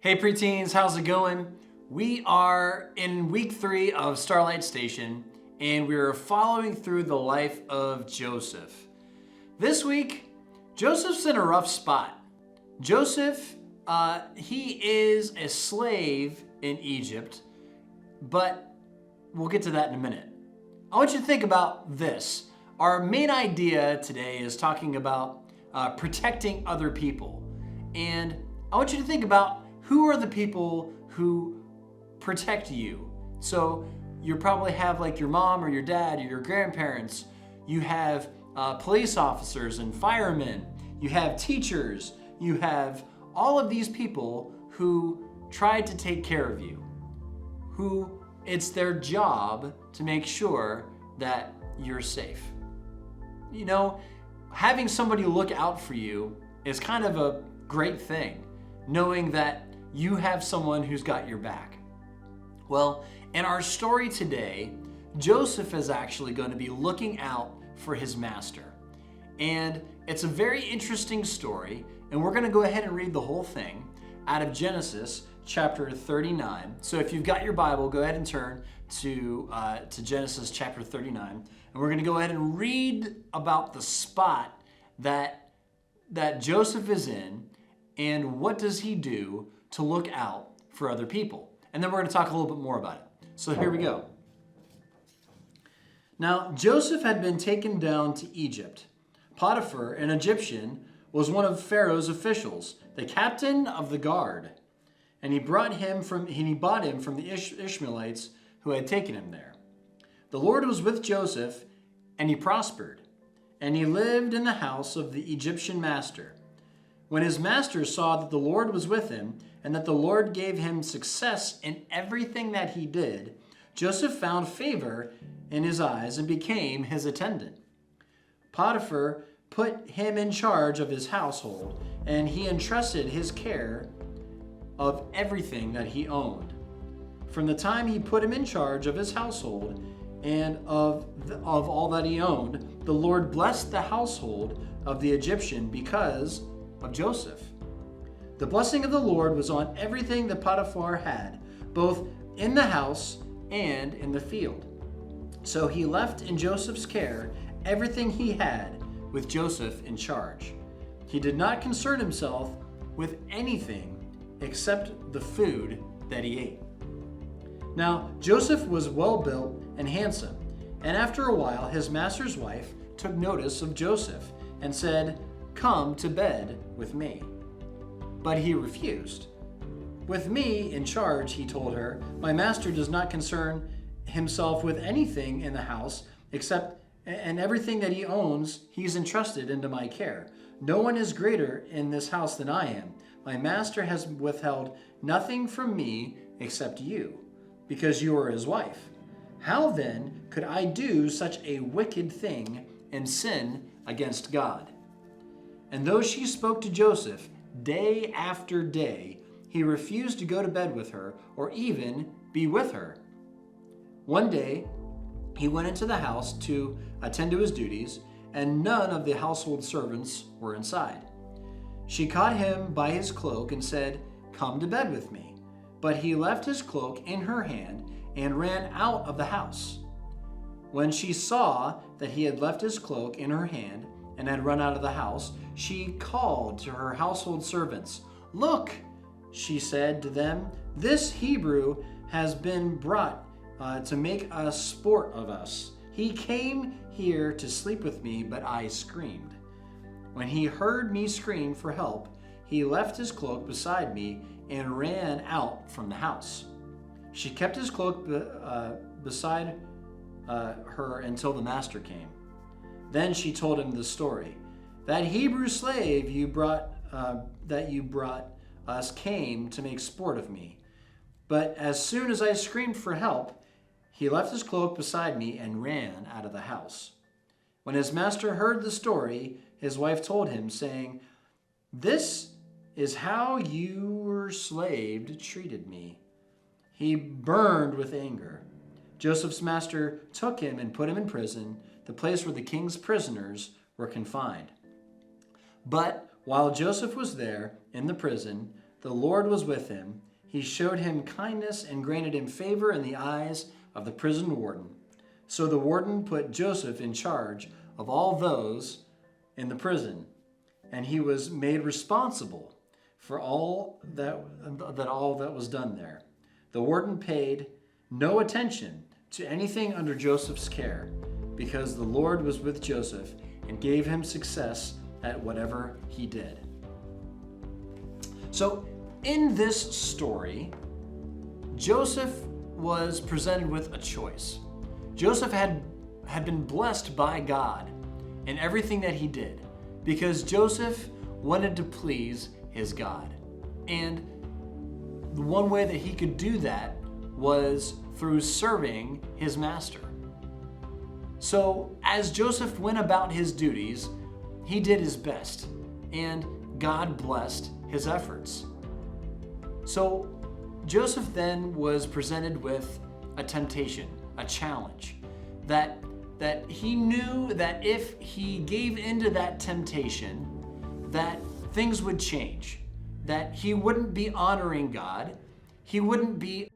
Hey preteens, how's it going? We are in week 3 of Starlight Station, and we're following through the life of Joseph. This week, Joseph's in a rough spot. Joseph, he is a slave in Egypt, but we'll get to that in a minute. I want you to think about this. Our main idea today is talking about protecting other people. And I want you to think about who are the people who protect you. So you probably have like your mom or your dad or your grandparents. You have police officers and firemen. You have teachers. You have all of these people who try to take care of you, who it's their job to make sure that you're safe. You know, having somebody look out for you is kind of a great thing, knowing that you have someone who's got your back. Well, in our story today, Joseph is actually going to be looking out for his master. And it's a very interesting story, and we're going to go ahead and read the whole thing out of Genesis chapter 39. So if you've got your Bible, go ahead and turn to Genesis chapter 39. And we're going to go ahead and read about the spot that Joseph is in and what does he do to look out for other people. And then we're going to talk a little bit more about it. So here we go. Now, Joseph had been taken down to Egypt. Potiphar, an Egyptian, was one of Pharaoh's officials, the captain of the guard. And he bought him from the Ishmaelites who had taken him there. The Lord was with Joseph, and he prospered. And he lived in the house of the Egyptian master. When his master saw that the Lord was with him, and that the Lord gave him success in everything that he did, Joseph found favor in his eyes and became his attendant. Potiphar put him in charge of his household, and he entrusted his care of everything that he owned. From the time he put him in charge of his household and of all that he owned, the Lord blessed the household of the Egyptian because of Joseph. The blessing of the Lord was on everything that Potiphar had, both in the house and in the field. So he left in Joseph's care everything he had, with Joseph in charge. He did not concern himself with anything except the food that he ate. Now, Joseph was well built and handsome, and after a while his master's wife took notice of Joseph and said, "Come to bed with me." But he refused. "With me in charge," he told her, "my master does not concern himself with anything in the house and everything that he owns he's entrusted into my care. No one is greater in this house than I am. My master has withheld nothing from me except you, because you are his wife. How then could I do such a wicked thing and sin against God?" And though she spoke to Joseph day after day, he refused to go to bed with her or even be with her. One day, he went into the house to attend to his duties, and none of the household servants were inside. She caught him by his cloak and said, "Come to bed with me." But he left his cloak in her hand and ran out of the house. When she saw that he had left his cloak in her hand and had run out of the house, she called to her household servants. "Look," she said to them, "this Hebrew has been brought to make a sport of us. He came here to sleep with me, but I screamed. When he heard me scream for help, he left his cloak beside me and ran out from the house." She kept his cloak beside her until the master came. Then she told him the story. "That Hebrew slave that you brought us came to make sport of me. But as soon as I screamed for help, he left his cloak beside me and ran out of the house." When his master heard the story, his wife told him, saying, "This is how your slave treated me." He burned with anger. Joseph's master took him and put him in prison, the place where the king's prisoners were confined. But while Joseph was there in the prison, The Lord was with him. He showed him kindness and granted him favor in the eyes of the prison warden. So the warden put Joseph in charge of all those in the prison, and he was made responsible for all that was done there. The warden paid no attention to anything under Joseph's care, because the Lord was with Joseph and gave him success at whatever he did. So in this story, Joseph was presented with a choice. Joseph had been blessed by God in everything that he did, because Joseph wanted to please his God. And the one way that he could do that was through serving his master. So as Joseph went about his duties, he did his best, and God blessed his efforts. So Joseph then was presented with a temptation, a challenge, that he knew that if he gave into that temptation, that things would change, that he wouldn't be honoring God, he wouldn't be